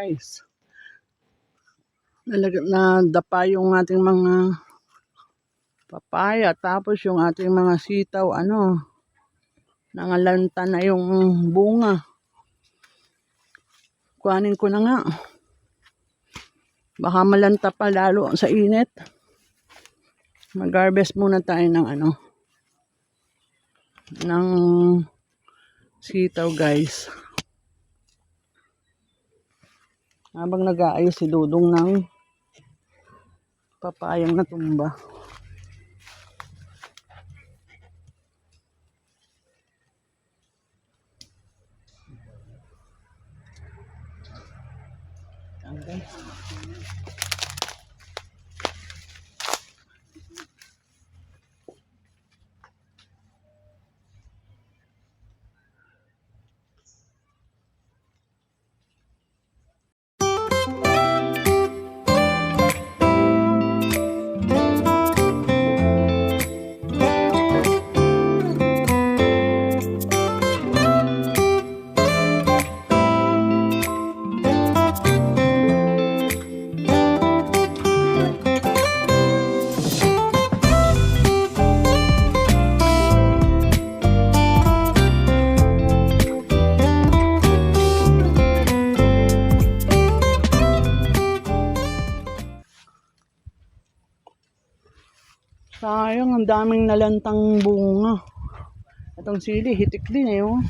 guys. Nadapa yung ating mga papaya. Tapos yung ating mga sitaw, nangalanta na yung bunga. Kuhanin ko na nga. Baka malanta pa lalo sa init. Mag-harvest muna tayo ng ng sitaw guys. Habang nag-aayos si Dudong ng papayang natumba. Okay. Sayang, ang daming nalantang bunga. Itong sili, hitik din oh.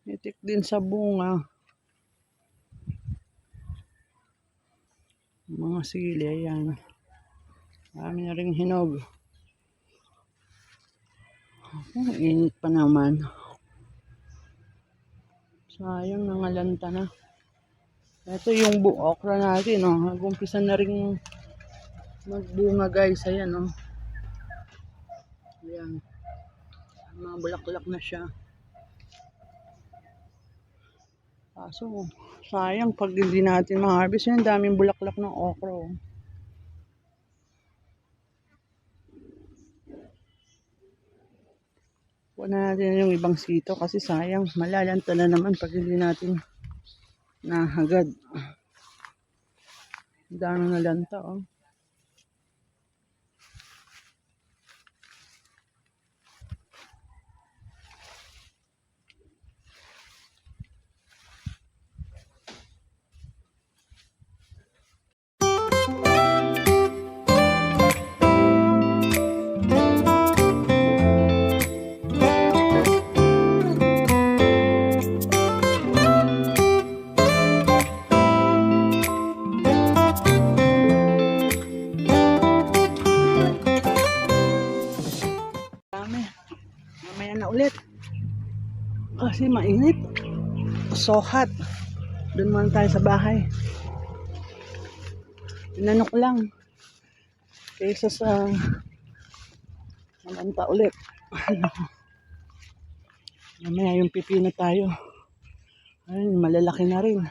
Hitik din sa bunga. Mga sili, ayan. Dami na ring hinog. Init pa naman. Sayang, nangalanta na. Ito yung okra natin, oh. Nag-umpisa na ring magbunga guys, ayan oh. Ayan. Mga bulaklak na siya. Kaso, sayang pag hindi natin ma-harvest yan, daming bulaklak ng okra oh. Huwag na natin yung ibang sito kasi sayang, malalanta na naman pag hindi natin nahagad. Daming nalanta oh. Mamaya na ulit kasi mainit, so hot. Doon muna tayo sa bahay. Inanok lang kaysa sa malanta ulit. Mamaya yung pipino tayo, ayun, malalaki na rin.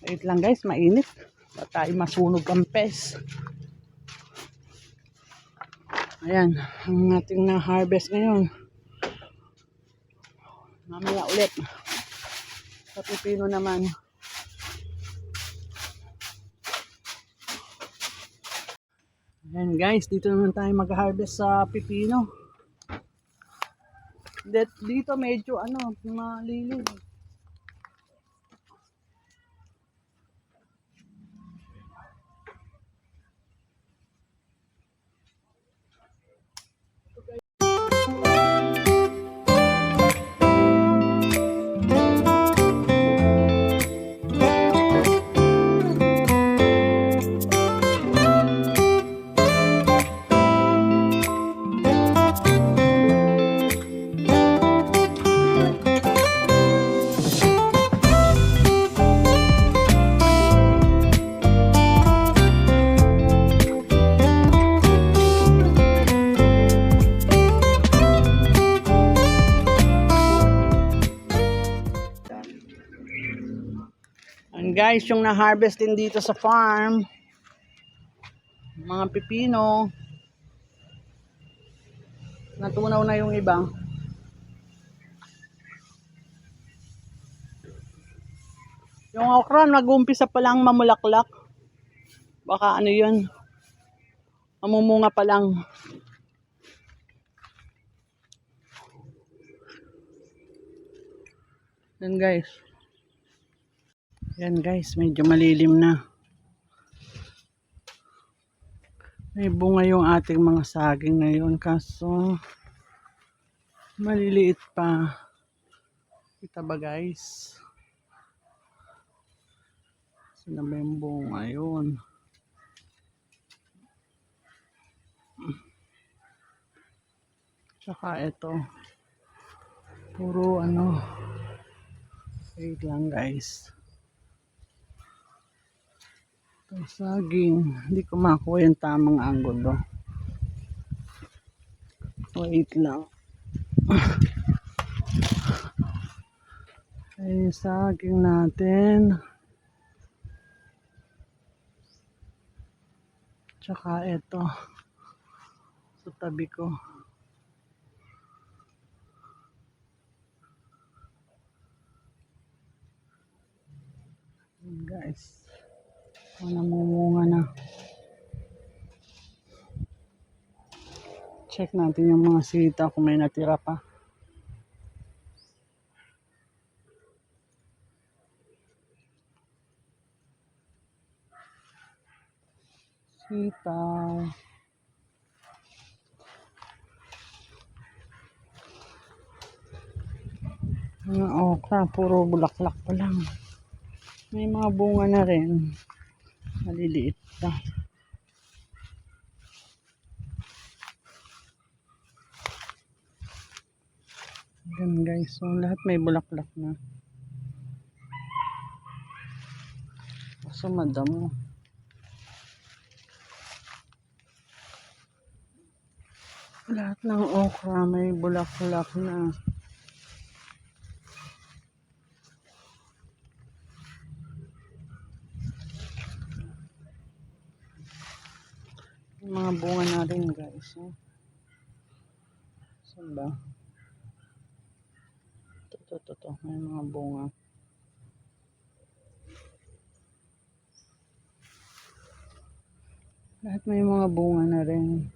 Wait lang guys, mainit, ba tayo masunog ang pes. Ayan, ang ating na-harvest ngayon. Mamaya ulit. Sa pipino naman. Ayan guys, dito naman tayo mag-harvest sa pipino. Dito medyo malilim. And guys, yung na-harvest din dito sa farm, mga pipino, natunaw na yung iba. Yung okra, nag-uumpisa pa lang mamulaklak. Baka ano yun, mamumunga pa lang. Yan guys. Yan guys, medyo malilim na. May bunga yung ating mga saging ngayon kaso maliliit pa. Kita ba guys? Sino ba yung bunga yun? Tsaka ito. Puro ano. Wait lang guys. Ito saging. Hindi ko makuha yung tamang angulo. Wait lang. Ay, saging natin. Tsaka ito. Sa tabi ko. Guys. Namumunga na. Check natin yung mga sita kung may natira pa. Sitaw. Mga okra, puro bulaklak pa lang. May mga bunga na rin. Maliliit pa. Yan guys, so lahat may bulaklak na. So madamo. Lahat ng okra may bulaklak na. Mga bunga na rin guys. Saan ba? Ito. May mga bunga. Lahat may mga bunga na rin.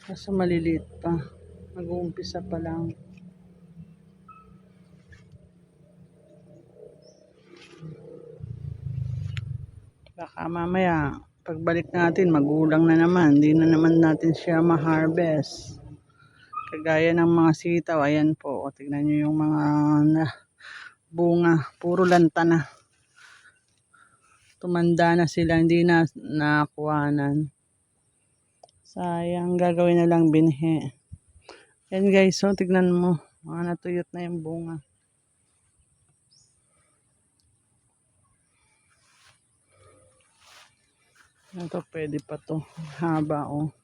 Kaso maliliit pa. Mag-uumpisa pa lang. Baka mamaya, pagbalik natin, magulang na naman. Hindi na naman natin siya ma-harvest. Kagaya ng mga sitaw, ayan po. O, tignan nyo yung mga bunga. Puro lanta na. Tumanda na sila, hindi na nakuhanan. Sayang, gagawin na lang binhi. Yan guys, so tignan mo. Mga natuyot na yung bunga. Ito, pwede pa to. Haba, oh.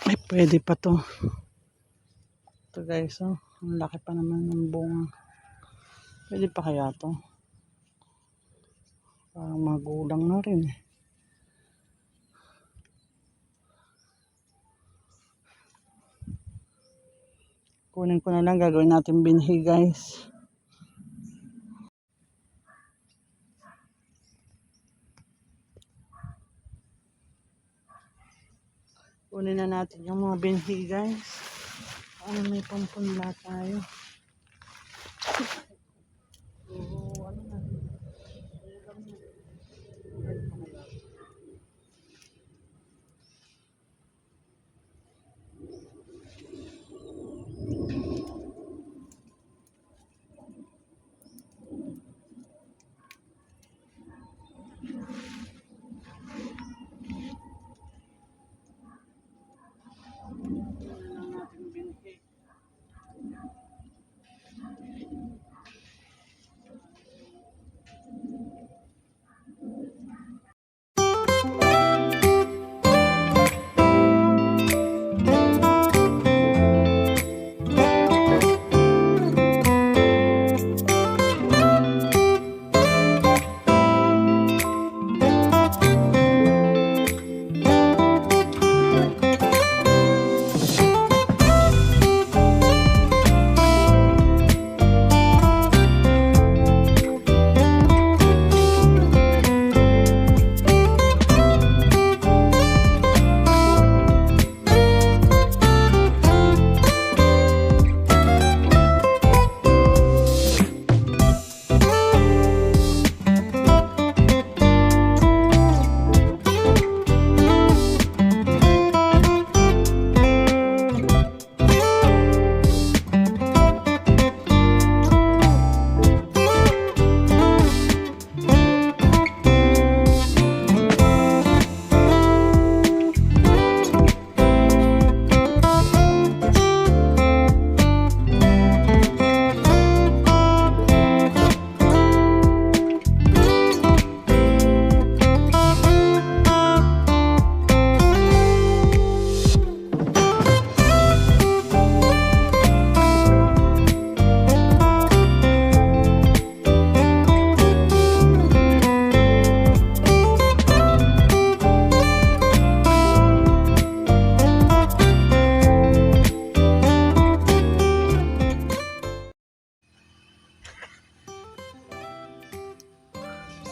Ay, pwede pa to. Ito guys, oh. Ang laki pa naman ng bunga. Pwede pa kaya to? Parang magulang na rin. Kunin ko na lang, gagawin natin binhi guys. Kunin na natin yung mga binhi guys. Ano, may pampunla tayo. Ano na?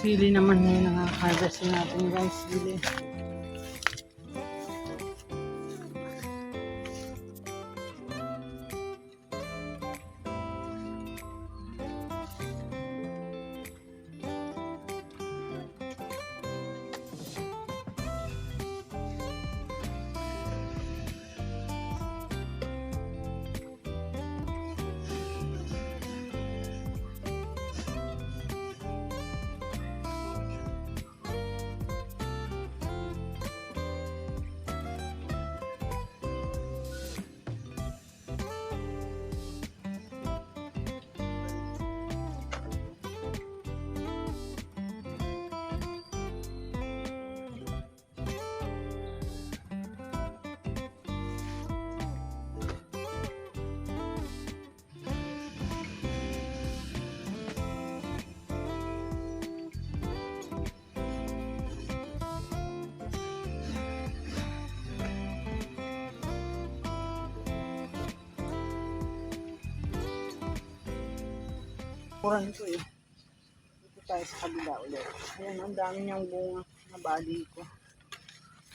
sili naman yung nakaka-harvest natin guys. Sili. Kuran ko eh. Dito tayo sa kabila ulit. Ayan, ang dami niyang bunga na bali ko.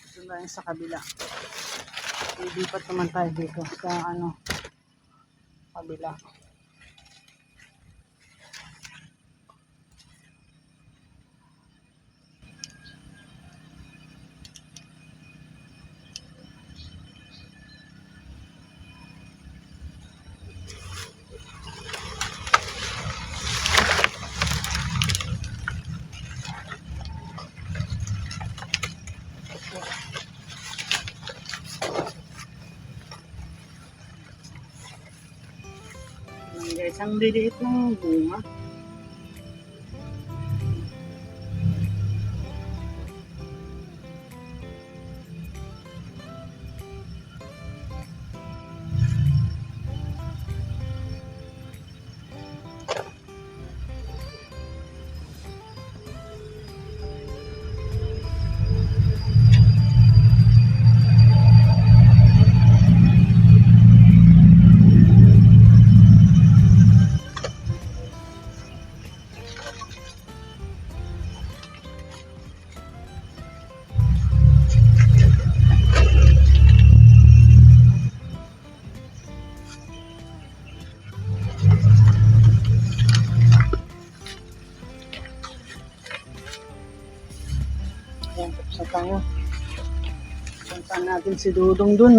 Dito tayo sa kabila. Ilipat naman tayo dito sa kabila. Ayan guys, ang liliit ng bunga. Ayan, tapos tayo. Punta natin si Dudong dun.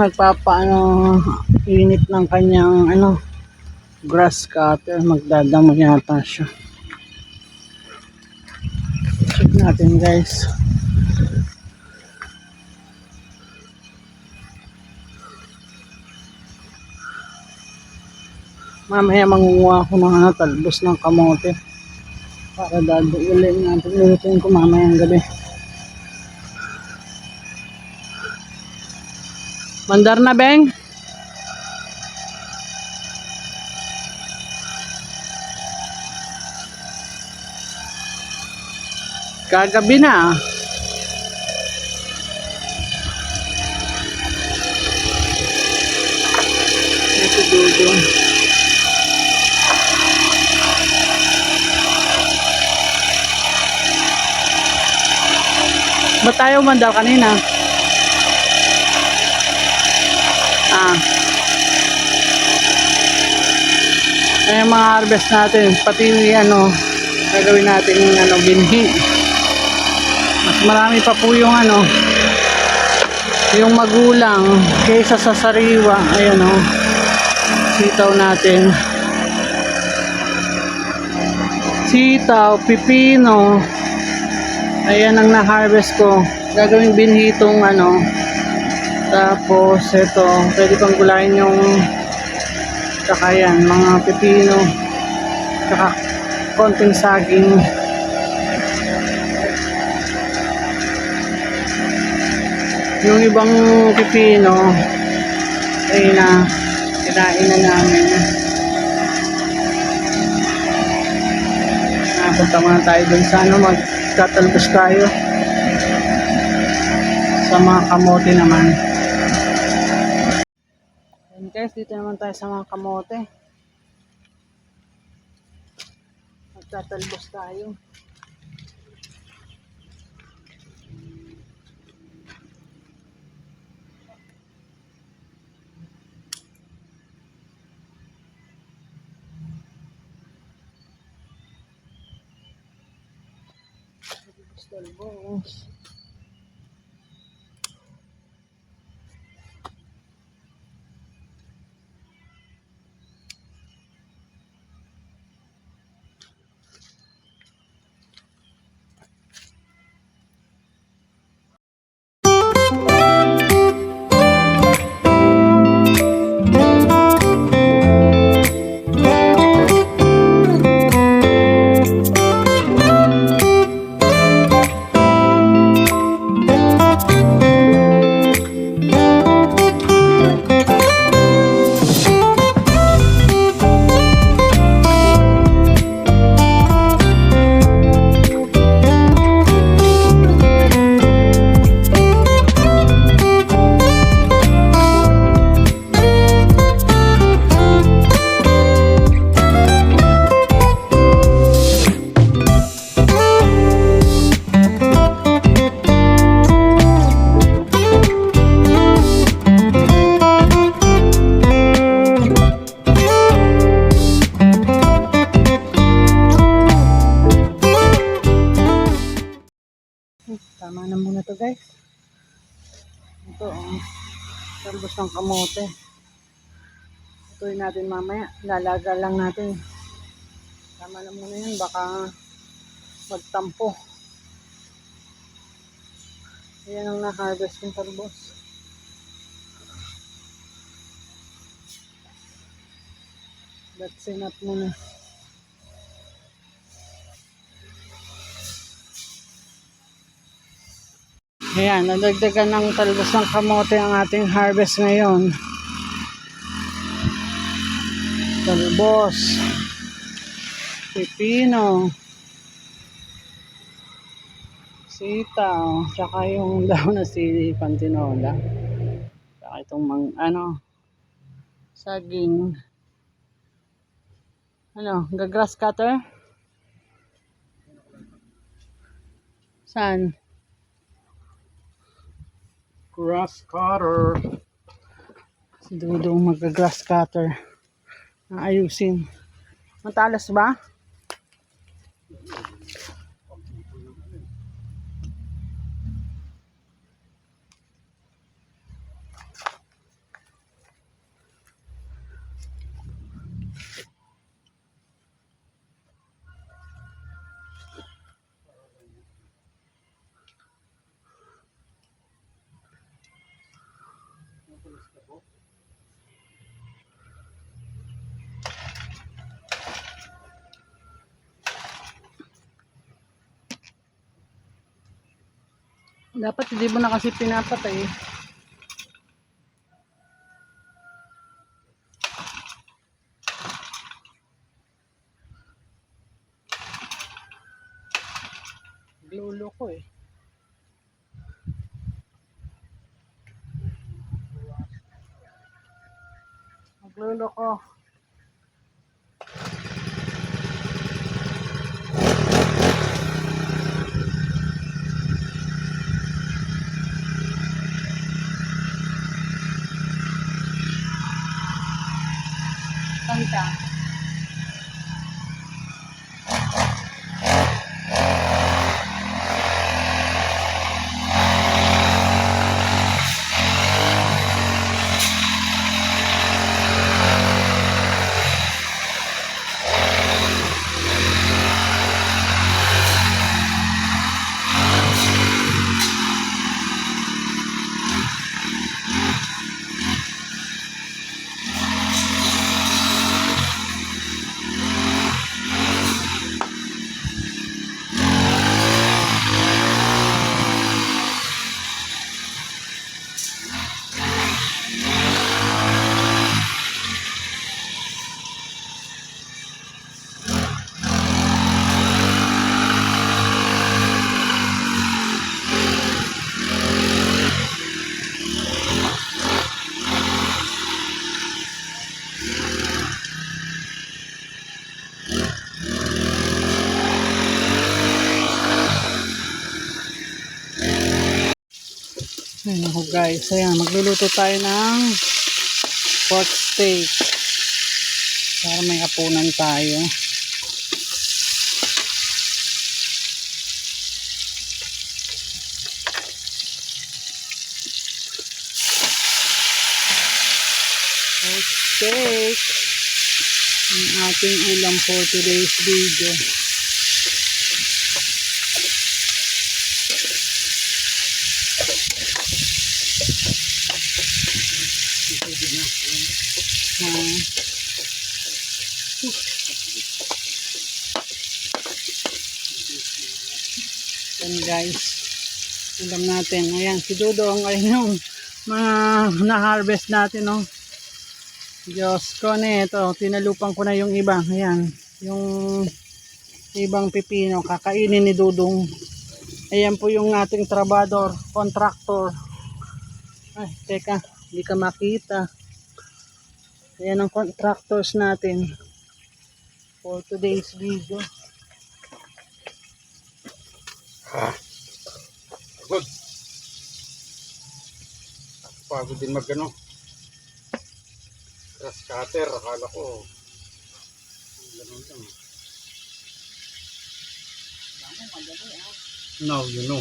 Init ng kanyang grass cutter. Magdadamo yata siya. Check natin guys. Mamaya mangunguha ako ng talbos ng kamote. Para dadalhin natin. Lutuin ko mamayang gabi. Mandar na, Beng? Kagabi na. Ito Dudong. Ba't tayo mandar kanina? Ay mga harvest natin, pati gagawin natin binhi. Mas marami pa po yung yung magulang kaysa sa sariwa. Ayan sitaw natin. Sitaw, pipino. Ayan ang na-harvest ko. Gagawin binhi itong tapos ito, pwede pang gulayin yung saka yan, mga pipino saka konting saging. Yung ibang pipino ay kinain na namin. Napunta muna tayo dun sa magtatalbos tayo sa mga kamote naman. Guys, dito naman tayo sa mga kamote. Magtatalbos tayo. Talbos. Tama na muna to guys. Ito talbos ng kamote. Ituloy natin mamaya. Lalaga lang natin. Tama na muna yun. Baka magtampo. Ayan ang na-harvest yung talbos. That's enough muna. Ayan, nadagdagan ng talbos ng kamote ang ating harvest ngayon. Talbos, pipino, sitaw, tsaka yung daw na sili pantinola. Tsaka itong saging. Grass cutter? Saan? Grass cutter. Si Dudong mag-grass cutter. Ayusin. Matalas ba? Dapat hindi mo na kasi pinapatay. Nagluloko eh. Nagluloko. Kanta. Ayun ako guys. Ayan, magluluto tayo ng pork steak. Para may hapunan tayo. steak. Ang ating ulam for today's video. Yan guys, ulam natin. Ayan, si Dudong ay yung mga na-harvest natin, no. Diyos ko na ito, tinalupan ko na yung iba. Ayan, yung ibang pipino, kakainin ni Dudong. Ayan po yung ating trabador, contractor. Ay, teka, hindi ka makita. Ayan ang contractors natin for today's video. Good. Pagod din magano. Grass cutter, akala ko. Ganun lang. Now you know.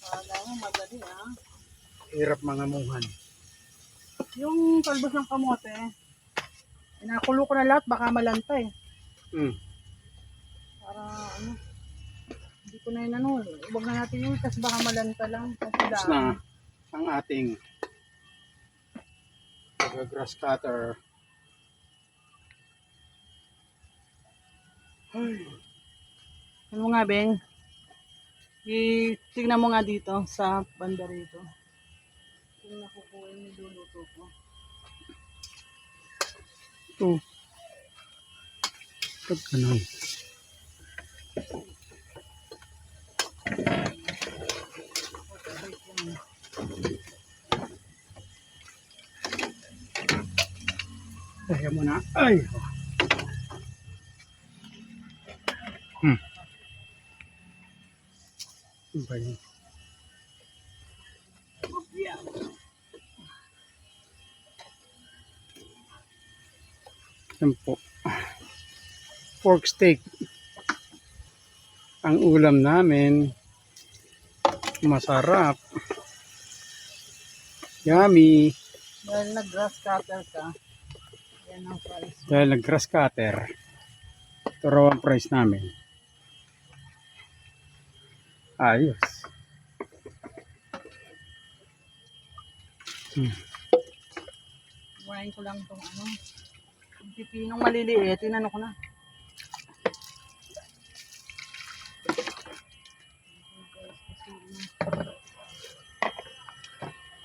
Akala mo madali Hirap mga muhan. Yung talbos ng kamote, inakulo ko na lahat, baka malantay. Para ano, hindi ko na yun huwag na natin yun, kasi baka malanta lang. Tapos na ang ating grass cutter. Ay. Ano nga, Beng? Tignan mo nga dito sa banda rito. Kung nakukuha yung niluluto ko. Ito. Pag ganun. Kaya mo na. Ay! Ano ba yun? Yan po. Pork steak. Ang ulam namin. Masarap. Yummy. Dahil nag-grass cutter ka, yan ang price. Dahil nag-grass cutter. Ito raw ang price namin. Ayos. Kuhain ko lang itong yung pipinong maliliit, tinanong ko na.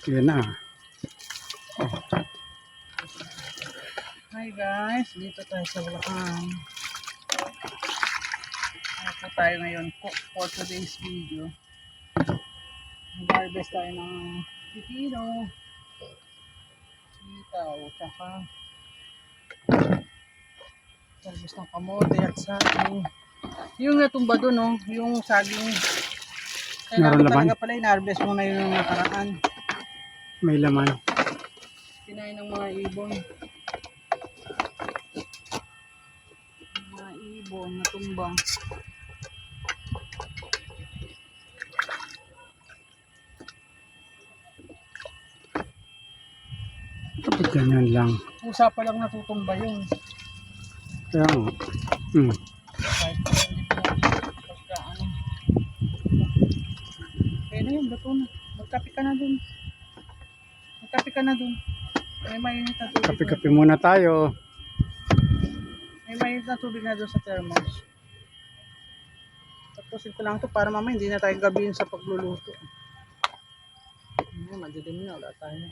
Yan na. Hi guys, dito tayo sa Bulacan. Ano po tayo ngayon for today's video. Mag-harvest tayo ng pipino, sitaw, tsaka harvest ng kamote at saging. Yung natumba doon, no? Yung saging. Kailangan talaga pala in-harvest mo na yun ng nakaraan. May laman. Kinain ng mga ibon. Mga ibon natumba. Ito ganyan lang. Pusa pa lang natutumba yun. Kaya nga. Kahit hindi po pagka kaya na yun, bato na. Magkape ka na dun. Magkape ka na dun. May mainit na tubig. Kape-kape muna tayo. May mainit na tubig na dun sa thermos. Tapusin ko lang to para mamaya hindi na tayo gabihin sa pagluluto. Madilim na. Wala tayo.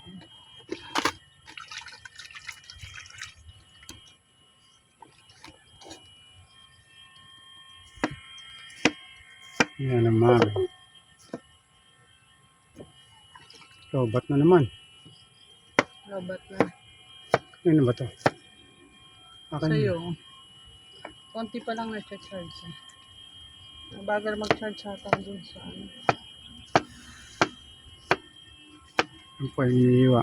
Yan naman. Lobat na naman. Lobat na. Ano ba to? Akin Sa'yo. Konti pa lang na-charge. Mabagal mag-charge sa atin dun sa Ang pag-iiwa.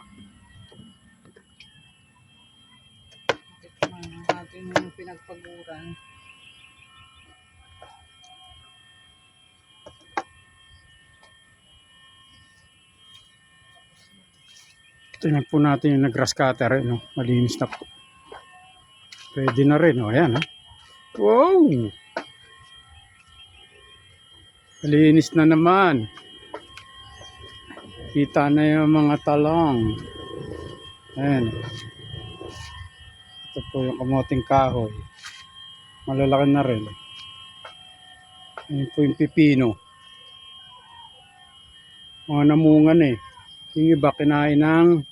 Ang ating pinagpaguran. Tingnan po natin yung nag-grass cutter. No? Malinis na po. Pwede na rin. O, ayan. Wow! Malinis na naman. Kita na yung mga talong. Ayan. Ito po yung kamoting kahoy. Malalaki na rin. Ayan po yung pipino. Mga namungan eh. Yung iba kinain ng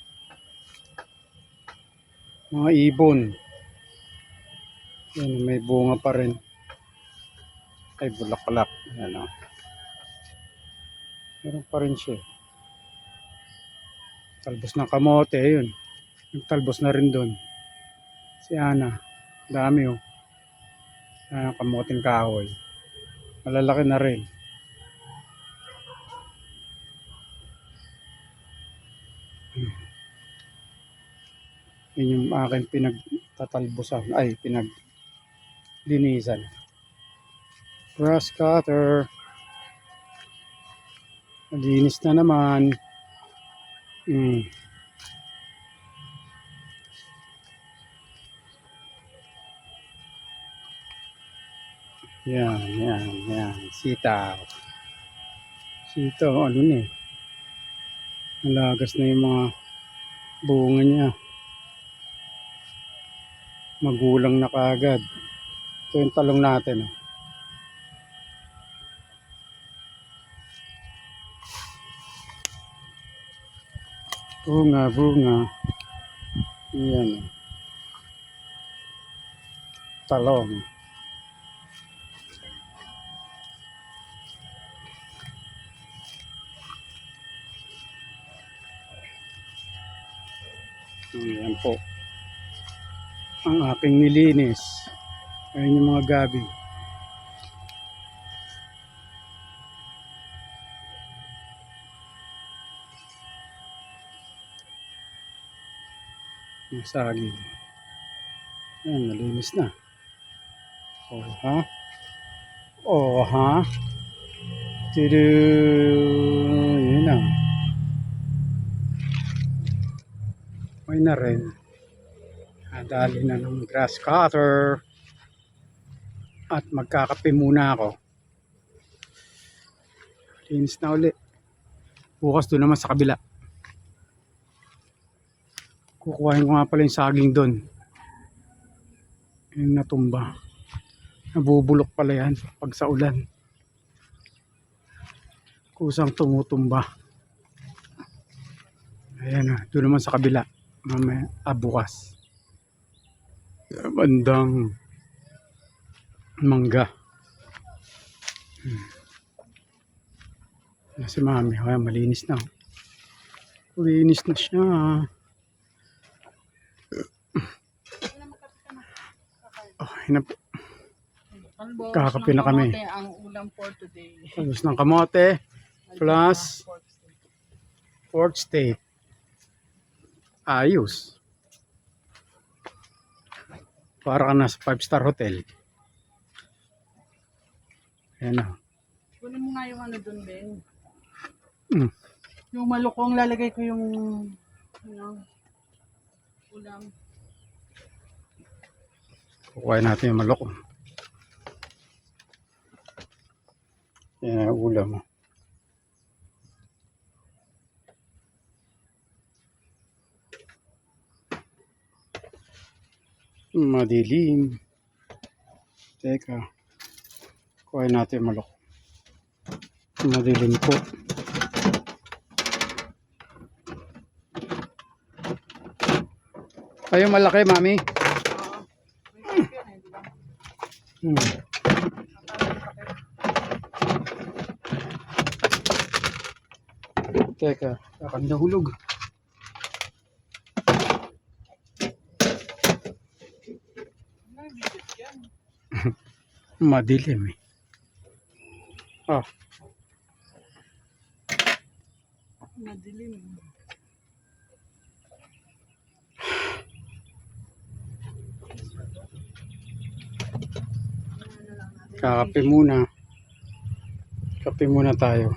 mga ibon. Ayan, may bunga pa rin. Ay, bulaklak. Ayan o. Meron pa rin siya. Talbos ng kamote. Ayun. Talbos na rin doon. Si Ana. Dami o. Ayan, kamoting kahoy. Malalaki na rin. Yun yung aking pinagtatalbosan. Ay, pinaglinisan. Grass cutter. Malinis na naman. Yan. Sitaw. Sitaw, ano na eh. Nalagas na yung mga bunga niya. Magulang na kaagad. Ito yung talong natin. Bunga. Yan. Talong. Yan po. Ang aking nilinis. Ayan yung mga gabi. Yung saging. Ayan, nalinis na. Oh ha? Tudu. Yun na. Okay na rin. Nadali na ng grass cutter. At magkakape muna ako. Linis na ulit. Bukas doon naman sa kabila. Kukuhain ko nga pala yung saging doon. Yung natumba. Nabubulok pala yan pag sa ulan. Kusang tumutumba. Ayan na. Doon naman sa kabila. Mamaya, bukas. Bandang mangga. Si mami. Ayan, malinis na. Malinis na siya. Okay na po. Kakape na kami. Ang ulam for today. Talbos ng kamote plus Fourth State. Ayos. Para ka nasa 5-star hotel. Ayan na. Kunin mo nga yung ano dun, Ben. Yung malukong, lalagay ko yung ulam. Kukuhain natin yung malok. Yan ang ulam. Madilim. Teka. Kuhain natin yung malok. Madilim po. Ay, yung malaki, mami. Teka, akan nahulog. Madilim eh. Madilim. Kakape muna. Kape muna tayo.